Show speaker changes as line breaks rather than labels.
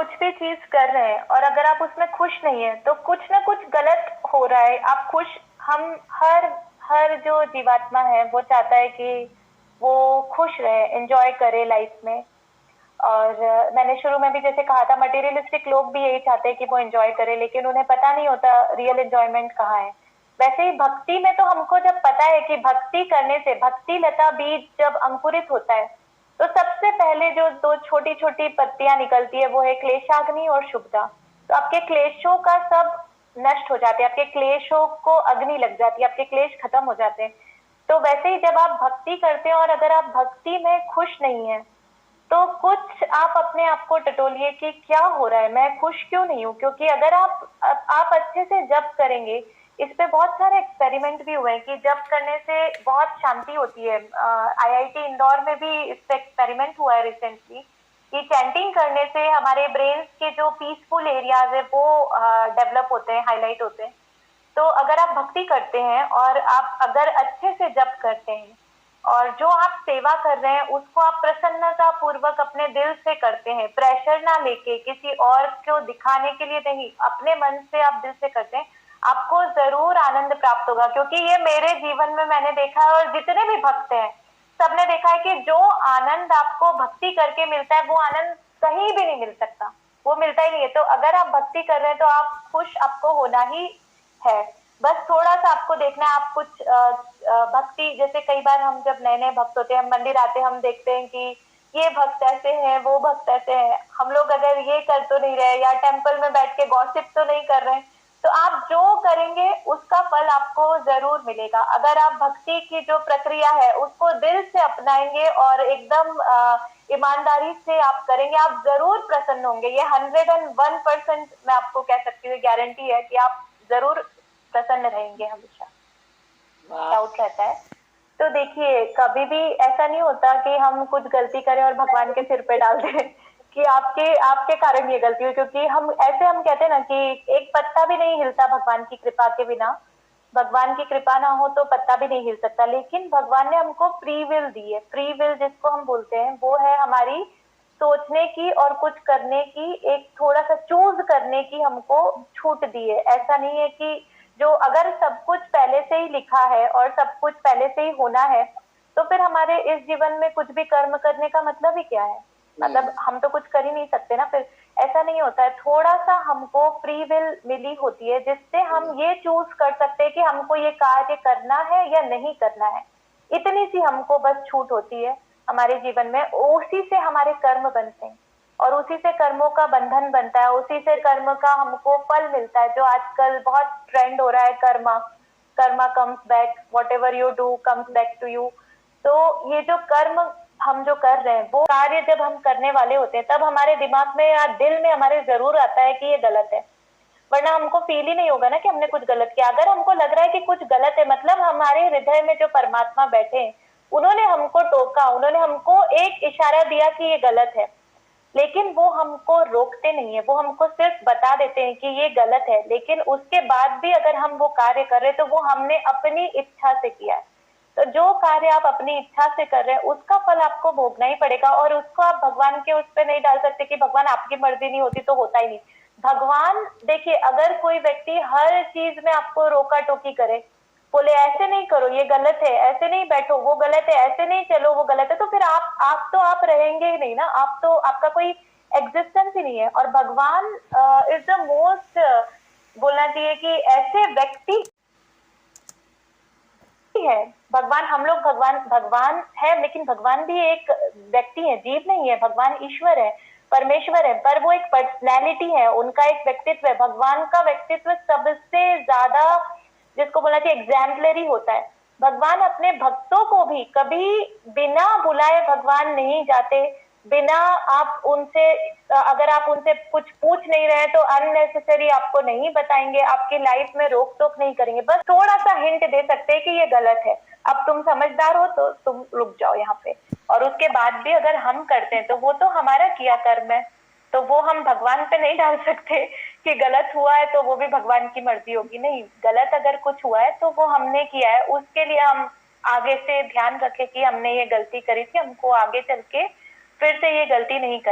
कुछ भी चीज कर रहे हैं और अगर आप उसमें खुश नहीं है तो कुछ ना कुछ गलत हो रहा है। आप खुश, हम हर हर जो जीवात्मा है वो चाहता है कि वो खुश रहे, एंजॉय करे लाइफ में। और मैंने शुरू में भी जैसे कहा था, मटेरियलिस्टिक लोग भी यही चाहते हैं कि वो एंजॉय करे, लेकिन उन्हें पता नहीं होता रियल एंजॉयमेंट कहाँ है। वैसे ही भक्ति में तो हमको जब पता है कि भक्ति करने से भक्ति लता बीज जब अंकुरित होता है तो सबसे पहले जो दो छोटी छोटी पत्तियां निकलती है वो है क्लेशाग्नि और शुभ्रता। तो आपके क्लेशों का सब नष्ट हो जाते हैं, आपके क्लेशों को अग्नि लग जाती है, आपके क्लेश खत्म हो जाते हैं। तो वैसे ही जब आप भक्ति करते हैं और अगर आप भक्ति में खुश नहीं है तो कुछ आप अपने आप को टटोलिए कि क्या हो रहा है, मैं खुश क्यों नहीं हूँ। क्योंकि अगर आप अच्छे से जप करेंगे, इस पे बहुत सारे एक्सपेरिमेंट भी हुए हैं कि जप करने से बहुत शांति होती है। आईआईटी इंदौर में भी इस पे एक्सपेरिमेंट हुआ है रिसेंटली कि चैंटिंग करने से हमारे ब्रेन के जो पीसफुल एरियाज है वो डेवलप होते हैं, हाईलाइट होते हैं। तो अगर आप भक्ति करते हैं और आप अगर अच्छे से जप करते हैं और जो आप सेवा कर रहे हैं उसको आप प्रसन्नता पूर्वक अपने दिल से करते हैं, प्रेशर ना लेके, किसी और को दिखाने के लिए नहीं, अपने मन से आप दिल से करते हैं, आपको जरूर आनंद प्राप्त होगा। क्योंकि ये मेरे जीवन में मैंने देखा है और जितने भी भक्त हैं सबने देखा है कि जो आनंद आपको भक्ति करके मिलता है वो आनंद कहीं भी नहीं मिल सकता, वो मिलता ही नहीं है। तो अगर आप भक्ति कर रहे हैं तो आप खुश आपको होना ही है। बस थोड़ा सा आपको देखना है, आप कुछ भक्ति, जैसे कई बार हम जब नए नए भक्त होते हैं, हम मंदिर आते हैं, हम देखते हैं कि ये भक्त ऐसे हैं, वो भक्त ऐसे हैं, हम लोग अगर ये कर तो नहीं रहे या टेम्पल में बैठ के गॉसिप तो नहीं कर रहे हैं। तो आप जो करेंगे उसका फल आपको जरूर मिलेगा। अगर आप भक्ति की जो प्रक्रिया है उसको दिल से अपनाएंगे और एकदम ईमानदारी से आप करेंगे, आप जरूर प्रसन्न होंगे। ये 101% मैं आपको कह सकती हूँ, गारंटी है कि आप जरूर प्रसन्न रहेंगे हमेशा। डाउट रहता है तो देखिए, कभी भी ऐसा नहीं होता कि हम कुछ गलती करें और भगवान के सिर पे डाल दें कि आपके आपके कारण ये गलती हुई। क्योंकि हम ऐसे हम कहते हैं ना कि एक पत्ता भी नहीं हिलता भगवान की कृपा के बिना, भगवान की कृपा ना हो तो पत्ता भी नहीं हिल सकता। लेकिन भगवान ने हमको फ्री विल दी है। फ्री विल जिसको हम बोलते हैं वो है हमारी सोचने की और कुछ करने की, एक थोड़ा सा चूज करने की हमको छूट दी है। ऐसा नहीं है कि जो अगर सब कुछ पहले से ही लिखा है और सब कुछ पहले से ही होना है तो फिर हमारे इस जीवन में कुछ भी कर्म करने का मतलब ही क्या है। मतलब हम तो कुछ कर ही नहीं सकते ना फिर। ऐसा नहीं होता है, थोड़ा सा हमको फ्री विल मिली होती है जिससे हम ये चूज कर सकते हैं कि हमको ये कार्य करना है या नहीं करना है। इतनी सी हमको बस छूट होती है हमारे जीवन में, उसी से हमारे कर्म बनते हैं और उसी से कर्मों का बंधन बनता है, उसी से कर्म का हमको फल मिलता है। जो आजकल बहुत ट्रेंड हो रहा है, karma karma comes back, whatever you do comes back to you. तो ये जो कर्म हम जो कर रहे हैं वो कार्य जब हम करने वाले होते हैं तब हमारे दिमाग में या दिल में हमारे जरूर आता है कि ये गलत है, वरना हमको फील ही नहीं होगा ना कि हमने कुछ गलत किया। अगर हमको लग रहा है कि कुछ गलत है मतलब हमारे हृदय में जो परमात्मा बैठे हैं उन्होंने हमको टोका, उन्होंने हमको एक इशारा दिया कि ये गलत है। लेकिन वो हमको रोकते नहीं है, वो हमको सिर्फ बता देते हैं कि ये गलत है। लेकिन उसके बाद भी अगर हम वो कार्य कर रहे हैं तो वो हमने अपनी इच्छा से किया है। तो जो कार्य आप अपनी इच्छा से कर रहे हैं उसका फल आपको भोगना ही पड़ेगा और उसको आप भगवान के उस पर नहीं डाल सकते कि भगवान आपकी मर्जी नहीं होती तो होता ही नहीं। भगवान देखिए, अगर कोई व्यक्ति हर चीज में आपको रोका टोकी करे, बोले ऐसे नहीं करो ये गलत है, ऐसे नहीं बैठो वो गलत है, ऐसे नहीं चलो वो गलत है, तो फिर आप तो आप रहेंगे ही नहीं ना, आप तो आपका कोई एग्जिस्टेंस ही नहीं है। और भगवान इज द मोस्ट, बोलना चाहिए कि ऐसे व्यक्ति है। भगवान, हम लोग भगवान भगवान है लेकिन भगवान भी एक व्यक्ति है, जीव नहीं है। भगवान ईश्वर है, परमेश्वर है, पर वो एक पर्सनैलिटी है, उनका एक व्यक्तित्व है। भगवान का व्यक्तित्व सबसे ज्यादा जिसको बोलना चाहिए एग्जाम्पलरी होता है। भगवान अपने भक्तों को भी कभी बिना बुलाए भगवान नहीं जाते, बिना आप उनसे, अगर आप उनसे कुछ पूछ नहीं रहे तो अननेसेसरी आपको नहीं बताएंगे, आपकी लाइफ में रोक टोक नहीं करेंगे, बस थोड़ा सा हिंट दे सकते हैं कि ये गलत है, अब तुम समझदार हो तो तुम रुक जाओ यहाँ पे। और उसके बाद भी अगर हम करते हैं तो वो तो हमारा किया कर्म है, तो वो हम भगवान पे नहीं डाल सकते कि गलत हुआ है तो वो भी भगवान की मर्जी होगी। नहीं, गलत अगर कुछ हुआ है तो वो हमने किया है, उसके लिए हम आगे से ध्यान रखें कि हमने ये गलती करी थी, हमको आगे चल के फिर से ये गलती नहीं कर